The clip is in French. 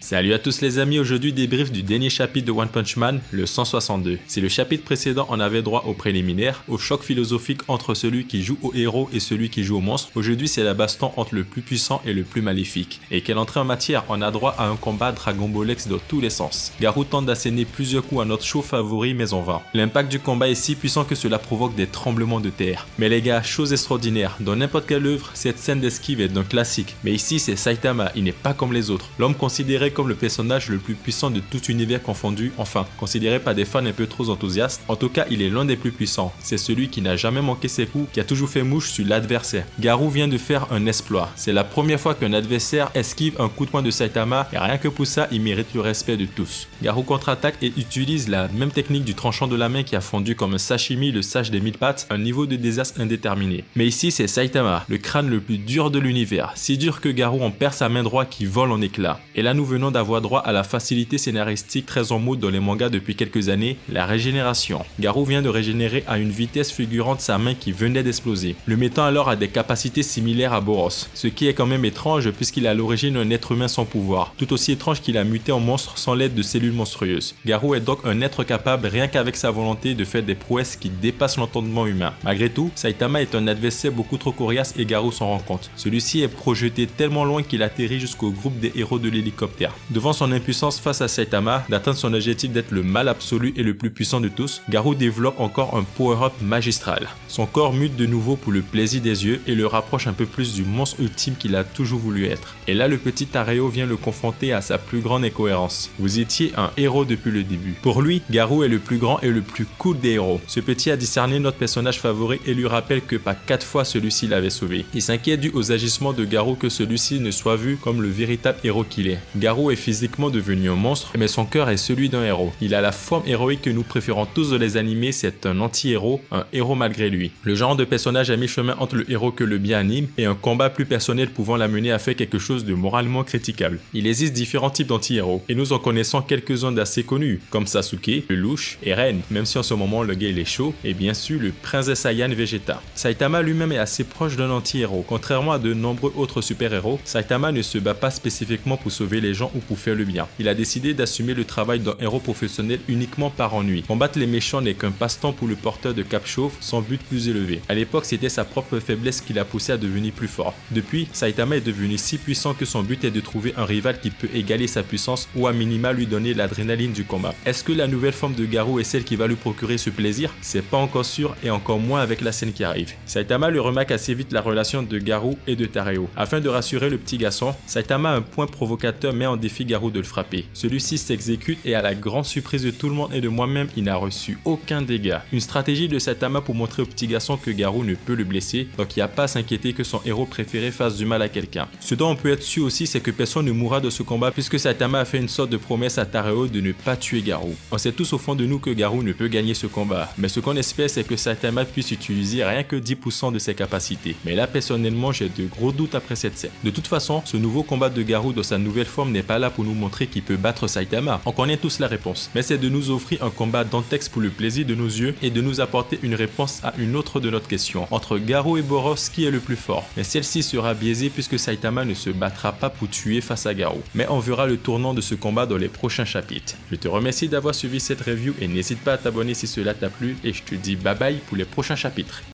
Salut à tous les amis, aujourd'hui débrief du dernier chapitre de One Punch Man, le 162. Si le chapitre précédent on avait droit au préliminaire, au choc philosophique entre celui qui joue au héros et celui qui joue au monstre, aujourd'hui c'est la baston entre le plus puissant et le plus maléfique. Et quelle entrée en matière, on a droit à un combat Dragon Ballex dans tous les sens. Garou tente d'asséner plusieurs coups à notre show favori mais en vain. L'impact du combat est si puissant que cela provoque des tremblements de terre. Mais les gars, chose extraordinaire, dans n'importe quelle œuvre, cette scène d'esquive est d'un classique. Mais ici c'est Saitama, il n'est pas comme les autres. L'homme considéré comme le personnage le plus puissant de tout univers confondu, enfin, considéré par des fans un peu trop enthousiastes, en tout cas il est l'un des plus puissants. C'est celui qui n'a jamais manqué ses coups, qui a toujours fait mouche sur l'adversaire. Garou vient de faire un exploit. C'est la première fois qu'un adversaire esquive un coup de poing de Saitama, et rien que pour ça, il mérite le respect de tous. Garou contre-attaque et utilise la même technique du tranchant de la main qui a fondu comme un sashimi le sage des 1000 pattes, un niveau de désastre indéterminé. Mais ici c'est Saitama, le crâne le plus dur de l'univers, si dur que Garou en perd sa main droite qui vole en éclats. Et là nous venons d'avoir droit à la facilité scénaristique très en mode dans les mangas depuis quelques années, la régénération. Garou vient de régénérer à une vitesse fulgurante sa main qui venait d'exploser, le mettant alors à des capacités similaires à Boros, ce qui est quand même étrange puisqu'il est à l'origine un être humain sans pouvoir, tout aussi étrange qu'il a muté en monstre sans l'aide de cellules monstrueuses. Garou est donc un être capable rien qu'avec sa volonté de faire des prouesses qui dépassent l'entendement humain. Malgré tout, Saitama est un adversaire beaucoup trop coriace et Garou s'en rend compte. Celui-ci est projeté tellement loin qu'il atterrit jusqu'au groupe des héros de l'hélicoptère. Devant son impuissance face à Saitama d'atteindre son objectif d'être le mal absolu et le plus puissant de tous, Garou développe encore un power-up magistral. Son corps mute de nouveau pour le plaisir des yeux et le rapproche un peu plus du monstre ultime qu'il a toujours voulu être. Et là le petit Tareo vient le confronter à sa plus grande incohérence. Vous étiez un héros depuis le début. Pour lui, Garou est le plus grand et le plus cool des héros. Ce petit a discerné notre personnage favori et lui rappelle que pas 4 fois celui-ci l'avait sauvé. Il s'inquiète dû aux agissements de Garou que celui-ci ne soit vu comme le véritable héros qu'il est. Garou est physiquement devenu un monstre, mais son cœur est celui d'un héros. Il a la forme héroïque que nous préférons tous dans les animés, c'est un anti-héros, un héros malgré lui. Le genre de personnage à mi-chemin entre le héros que le bien anime et un combat plus personnel pouvant l'amener à faire quelque chose de moralement critiquable. Il existe différents types d'anti-héros, et nous en connaissons quelques-uns d'assez connus, comme Sasuke, le louche et Ren, même si en ce moment le gars il est chaud, et bien sûr le prince des Saiyans Vegeta. Saitama lui-même est assez proche d'un anti-héros. Contrairement à de nombreux autres super-héros, Saitama ne se bat pas spécifiquement pour sauver les gens ou pour faire le bien. Il a décidé d'assumer le travail d'un héros professionnel uniquement par ennui. Combattre les méchants n'est qu'un passe-temps pour le porteur de cap chauve sans but plus élevé. À l'époque, c'était sa propre faiblesse qui l'a poussé à devenir plus fort. Depuis, Saitama est devenu si puissant que son but est de trouver un rival qui peut égaler sa puissance ou à minima lui donner l'adrénaline du combat. Est-ce que la nouvelle forme de Garou est celle qui va lui procurer ce plaisir? C'est pas encore sûr et encore moins avec la scène qui arrive. Saitama lui remarque assez vite la relation de Garou et de Tareo. Afin de rassurer le petit garçon, Saitama a un point provocateur met en défi Garou de le frapper. Celui-ci s'exécute et à la grande surprise de tout le monde et de moi-même, il n'a reçu aucun dégât. Une stratégie de Saitama pour montrer au petit garçon que Garou ne peut le blesser, donc il n'y a pas à s'inquiéter que son héros préféré fasse du mal à quelqu'un. Ce dont on peut être sûr aussi, c'est que personne ne mourra de ce combat puisque Saitama a fait une sorte de promesse à Tareo de ne pas tuer Garou. On sait tous au fond de nous que Garou ne peut gagner ce combat, mais ce qu'on espère c'est que Saitama puisse utiliser rien que 10% de ses capacités. Mais là personnellement j'ai de gros doutes après cette scène. De toute façon, ce nouveau combat de Garou dans sa nouvelle forme n'est pas là pour nous montrer qu'il peut battre Saitama. On connaît tous la réponse, mais c'est de nous offrir un combat dantesque pour le plaisir de nos yeux et de nous apporter une réponse à une autre de notre question. Entre Garou et Boros, qui est le plus fort? Mais celle-ci sera biaisée puisque Saitama ne se battra pas pour tuer face à Garou. Mais on verra le tournant de ce combat dans les prochains chapitres. Je te remercie d'avoir suivi cette review et n'hésite pas à t'abonner si cela t'a plu et je te dis bye bye pour les prochains chapitres.